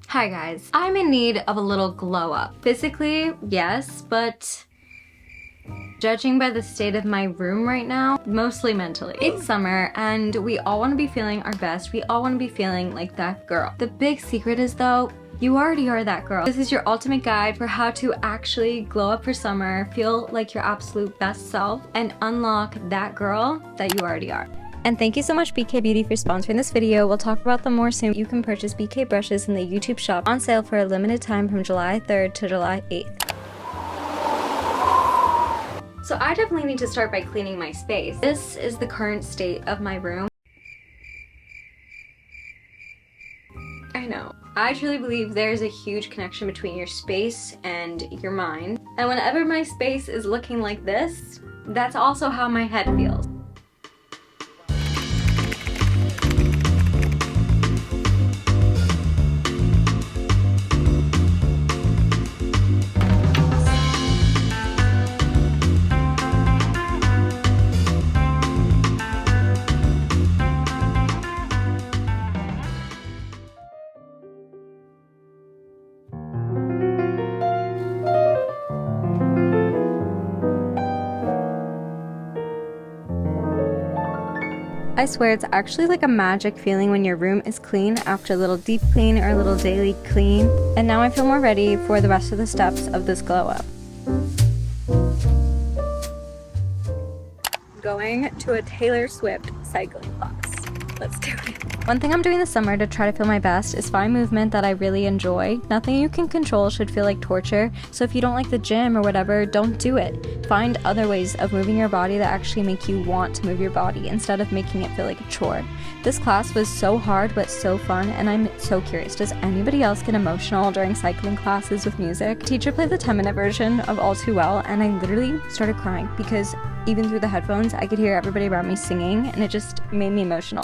Hi guys, I'm in need of a little glow up. Physically, yes, but judging by the state of my room right now, mostly mentally. It's summer and we all want to be feeling our best. We all want to be feeling like that girl. The big secret is though, you already are that girl. This is your ultimate guide for how to actually glow up for summer, feel like your absolute best self, and unlock that girl that you already are. And thank you so much BK Beauty for sponsoring this video. We'll talk about them more soon. You can purchase BK brushes in the YouTube shop on sale for a limited time from July 3rd to July 8th. So I definitely need to start by cleaning my space. This is the current state of my room. I know. I truly believe there's a huge connection between your space and your mind. And whenever my space is looking like this, that's also how my head feels. I swear it's actually like a magic feeling when your room is clean after a little deep clean or a little daily clean. And now I feel more ready for the rest of the steps of this glow up. Going to a Taylor Swift cycling class. Let's do it. One thing I'm doing this summer to try to feel my best is find movement that I really enjoy. Nothing you can control should feel like torture, so if you don't like the gym or whatever, don't do it. Find other ways of moving your body that actually make you want to move your body instead of making it feel like a chore. This class was so hard but so fun, and I'm so curious, does anybody else get emotional during cycling classes with music? The teacher played the 10-minute version of All Too Well, and I literally started crying because even through the headphones, I could hear everybody around me singing, and it just made me emotional.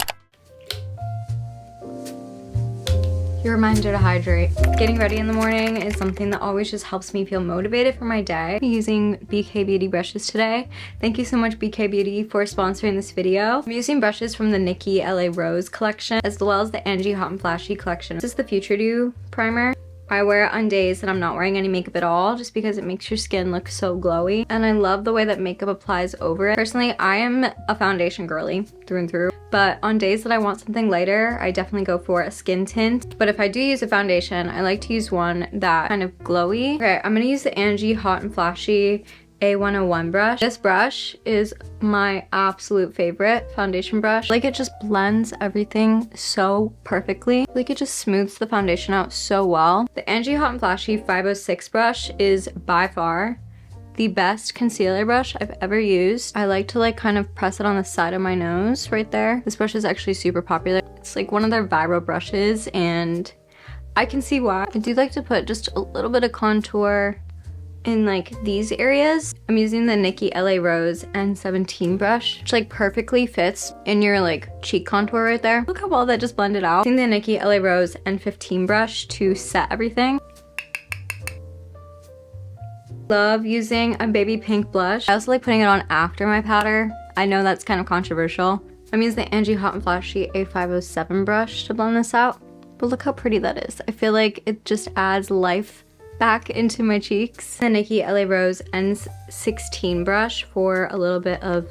Your reminder to hydrate. Getting ready in the morning is something that always just helps me feel motivated for my day. I'm using BK Beauty brushes today. Thank you so much BK Beauty for sponsoring this video. I'm using brushes from the Nikki LA Rose collection as well as the Angie Hot and Flashy collection. This is the Future Dew primer. I wear it on days that I'm not wearing any makeup at all just because it makes your skin look so glowy, and I love the way that makeup applies over it. Personally, I am a foundation girly through and through, but on days that I want something lighter, I definitely go for a skin tint. But if I do use a foundation, I like to use one that kind of glowy. Okay, I'm gonna use the Angie Hot and Flashy A101 brush. This brush is my absolute favorite foundation brush. Like, it just blends everything so perfectly. Like, it just smooths the foundation out so well. The Angie Hot and Flashy 506 brush is by far the best concealer brush I've ever used. I like to kind of press it on the side of my nose right there. This brush is actually super popular. It's like one of their viral brushes and I can see why. I do like to put just a little bit of contour in these areas. I'm using the Nikki LA Rose N17 brush, which perfectly fits in your cheek contour right there. Look how well that just blended out. I'm using the Nikki LA Rose N15 brush to set everything. Love using a baby pink blush. I also like putting it on after my powder. I know that's kind of controversial. I'm using the Angie Hot and Flashy A507 brush to blend this out. But look how pretty that is. I feel like it just adds life back into my cheeks. The Nikki LA Rose N16 brush for a little bit of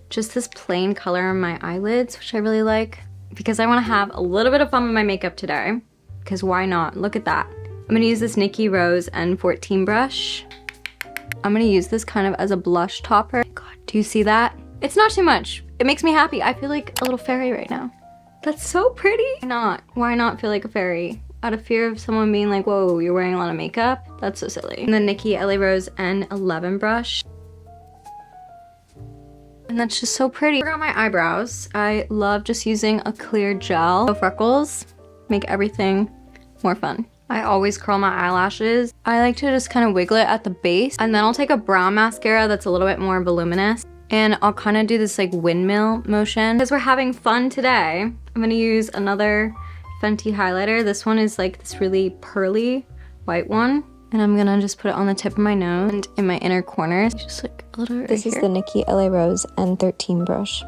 just this plain color on my eyelids, which I really like because I want to have a little bit of fun with my makeup today, because why not? Look at that. I'm going to use this Nikki Rose N14 brush. I'm going to use this kind of as a blush topper. God, do you see that? It's not too much. It makes me happy. I feel like a little fairy right now. That's so pretty. Why not? Why not feel like a fairy? Out of fear of someone being like, whoa, you're wearing a lot of makeup? That's so silly. And the Nikki LA Rose N11 brush. And that's just so pretty. I forgot my eyebrows. I love just using a clear gel. So freckles make everything more fun. I always curl my eyelashes. I like to just kind of wiggle it at the base. And then I'll take a brown mascara that's a little bit more voluminous. And I'll kind of do this windmill motion. Because we're having fun today, I'm gonna use another Fenty highlighter. This one is this really pearly white one. And I'm gonna just put it on the tip of my nose and in my inner corners. Just a little right This is here. the Nikki LA Rose N13 brush.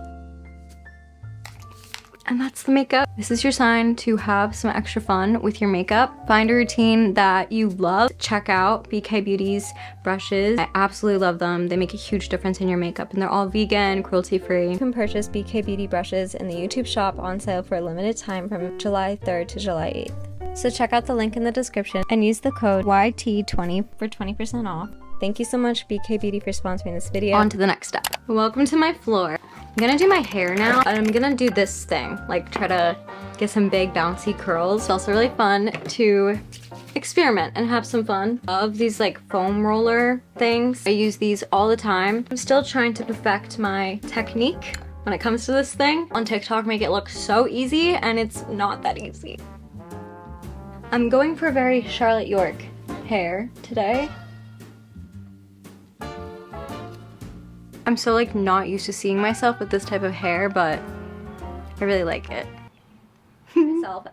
And that's the makeup. This is your sign to have some extra fun with your makeup. Find a routine that you love. Check out BK Beauty's brushes. I absolutely love them. They make a huge difference in your makeup, and they're all vegan, cruelty-free. You can purchase BK Beauty brushes in the YouTube shop on sale for a limited time from July 3rd to July 8th. So check out the link in the description and use the code YT20 for 20% off. Thank you so much, BK Beauty, for sponsoring this video. On to the next step. Welcome to my floor. I'm gonna do my hair now, and I'm gonna do this thing, like try to get some big bouncy curls. It's also really fun to experiment and have some fun. I love these like foam roller things. I use these all the time. I'm still trying to perfect my technique when it comes to this thing. On TikTok, make it look so easy, and it's not that easy. I'm going for very Charlotte York hair today. I'm so like not used to seeing myself with this type of hair, but I really like it.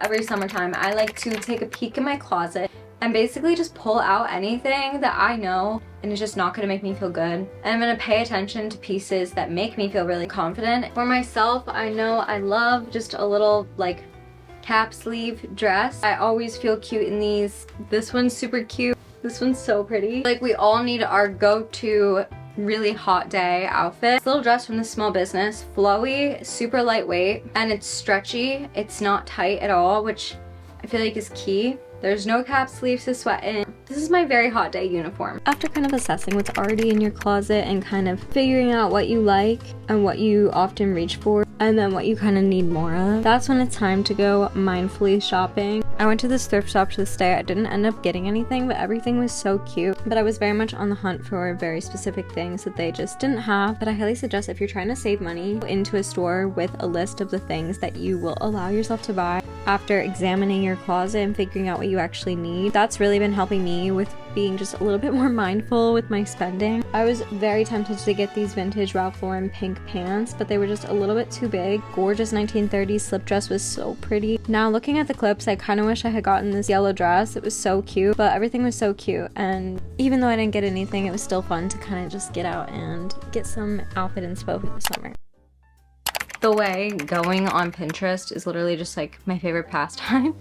Every summertime, I like to take a peek in my closet and basically just pull out anything that I know and it's just not gonna make me feel good. And I'm gonna pay attention to pieces that make me feel really confident. For myself, I know I love just a little like cap sleeve dress. I always feel cute in these. This one's super cute. This one's so pretty. Like, we all need our go-to really hot day outfit. This little dress from the Small Business, flowy, super lightweight, and it's stretchy. It's not tight at all, which I feel like is key. There's no cap sleeves to sweat in. This is my very hot day uniform. After kind of assessing what's already in your closet and kind of figuring out what you like and what you often reach for and then what you kind of need more of, that's when it's time to go mindfully shopping. I went to this thrift shop this day. I didn't end up getting anything, but everything was so cute. But I was very much on the hunt for very specific things that they just didn't have. But I highly suggest, if you're trying to save money, go into a store with a list of the things that you will allow yourself to buy after examining your closet and figuring out what you actually need. That's really been helping me with being just a little bit more mindful with my spending. I was very tempted to get these vintage Ralph Lauren pink pants, but they were just a little bit too big. Gorgeous 1930s slip dress was so pretty. Now looking at the clips, I kind of wish I had gotten this yellow dress. It was so cute, but everything was so cute, and even though I didn't get anything, it was still fun to kind of just get out and get some outfit inspo for the summer. The way going on Pinterest is literally just like my favorite pastime.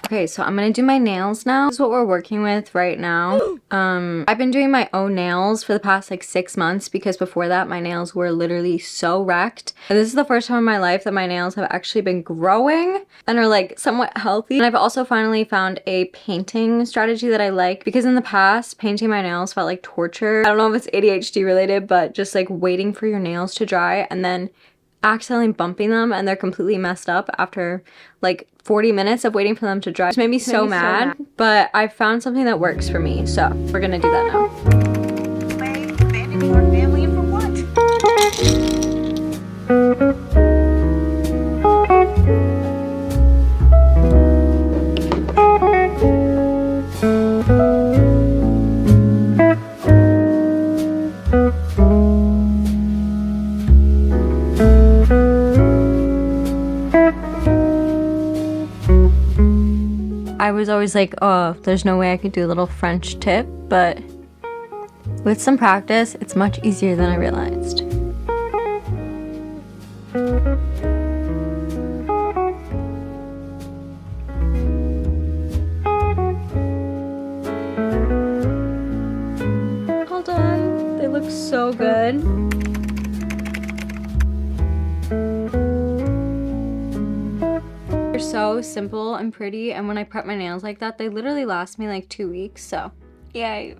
Okay, so I'm gonna do my nails now. This is what we're working with right now. I've been doing my own nails for the past like 6 months because before that my nails were literally so wrecked. And this is the first time in my life that my nails have actually been growing and are like somewhat healthy. And I've also finally found a painting strategy that I like, because in the past painting my nails felt like torture. I don't know if it's ADHD related, but just like waiting for your nails to dry and then accidentally bumping them and they're completely messed up after like 40 minutes of waiting for them to dry. It made me so mad, but I found something that works for me, so we're gonna do that now. Family for what? I was always like, oh, there's no way I could do a little French tip, but with some practice, it's much easier than I realized. All done. They look so good. They're so simple and pretty, and when I prep my nails like that, they literally last me like 2 weeks, so yay.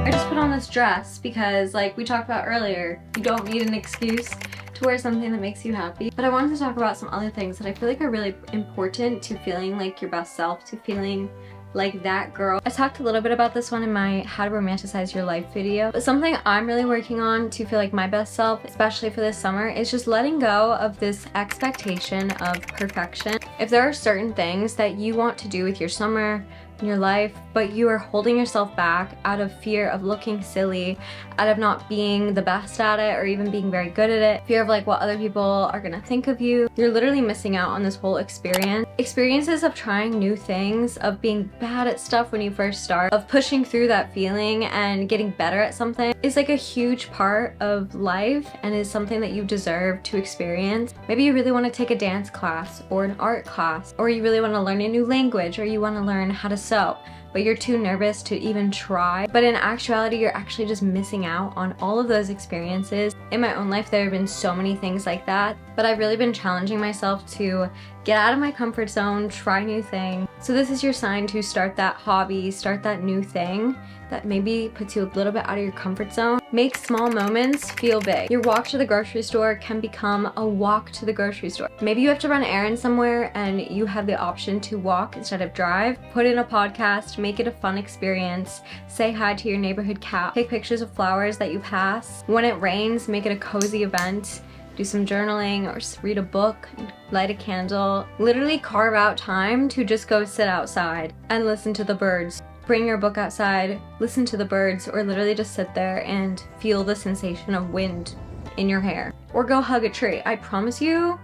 I just put on this dress because, like we talked about earlier, you don't need an excuse to wear something that makes you happy. But I wanted to talk about some other things that I feel like are really important to feeling like your best self, to feeling like that girl. I talked a little bit about this one in my How to Romanticize Your Life video, but something I'm really working on to feel like my best self, especially for this summer, is just letting go of this expectation of perfection. If there are certain things that you want to do with your summer, in your life, but you are holding yourself back out of fear of looking silly, out of not being the best at it or even being very good at it, fear of like what other people are gonna think of you, you're literally missing out on this whole experience. Experiences of trying new things, of being bad at stuff when you first start, of pushing through that feeling and getting better at something is like a huge part of life and is something that you deserve to experience. Maybe you really want to take a dance class or an art class, or you really want to learn a new language, or you want to learn how to sew, but you're too nervous to even try. But in actuality, you're actually just missing out on all of those experiences. In my own life, there have been so many things like that, but I've really been challenging myself to get out of my comfort zone, try new things. So this is your sign to start that hobby, start that new thing that maybe puts you a little bit out of your comfort zone. Make small moments feel big. Your walk to the grocery store can become a walk to the grocery store. Maybe you have to run an errand somewhere and you have the option to walk instead of drive. Put in a podcast, make it a fun experience. Say hi to your neighborhood cat. Take pictures of flowers that you pass. When it rains, make it a cozy event. Do some journaling or read a book, light a candle. Literally carve out time to just go sit outside and listen to the birds. Bring your book outside, listen to the birds, or literally just sit there and feel the sensation of wind in your hair. Or go hug a tree. I promise you,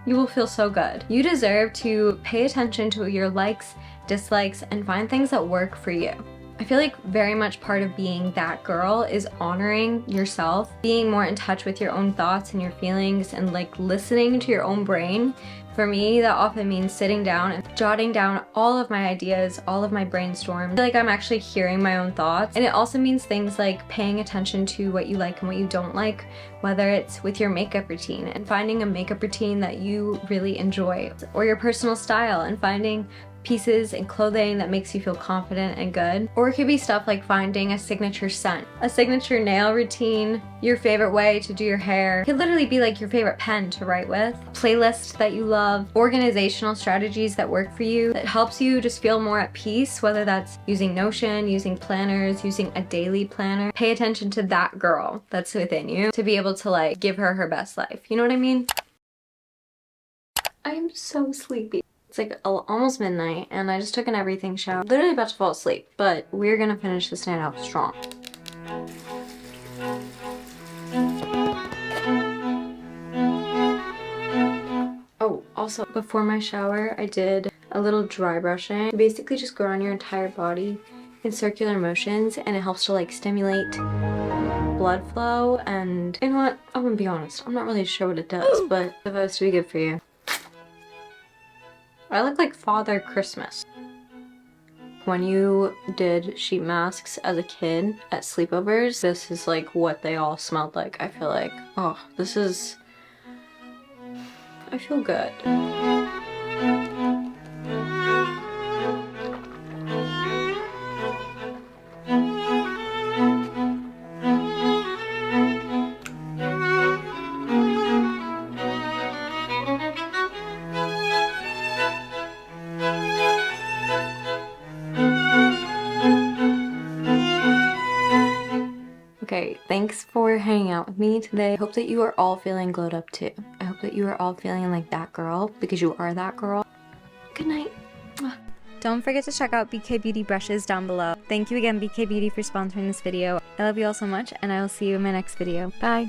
you will feel so good. You deserve to pay attention to your likes, dislikes, and find things that work for you. I feel like very much part of being that girl is honoring yourself, being more in touch with your own thoughts and your feelings, and like listening to your own brain. For me, that often means sitting down and jotting down all of my ideas, all of my brainstorm. I feel like I'm actually hearing my own thoughts. And it also means things like paying attention to what you like and what you don't like, whether it's with your makeup routine and finding a makeup routine that you really enjoy, or your personal style and finding pieces and clothing that makes you feel confident and good. Or it could be stuff like finding a signature scent, a signature nail routine, your favorite way to do your hair. It could literally be like your favorite pen to write with, playlists that you love, organizational strategies that work for you, that helps you just feel more at peace, whether that's using Notion, using planners, using a daily planner. Pay attention to that girl that's within you to be able to like give her best life. You know what I mean? I am so sleepy. It's like almost midnight and I just took an everything shower. Literally about to fall asleep, but we're gonna finish this night out strong. Oh, also before my shower, I did a little dry brushing. You basically just go around your entire body in circular motions and it helps to like stimulate blood flow. And you know what? I'm gonna be honest, I'm not really sure what it does, but it's supposed to be good for you. I look like Father Christmas. When you did sheet masks as a kid at sleepovers, this is like what they all smelled like, I feel like. Oh, this is... I feel good. Okay, thanks for hanging out with me today. I hope that you are all feeling glowed up too. I hope that you are all feeling like that girl, because you are that girl. Good night. Don't forget to check out BK Beauty brushes down below. Thank you again, BK Beauty, for sponsoring this video. I love you all so much, and I will see you in my next video. Bye!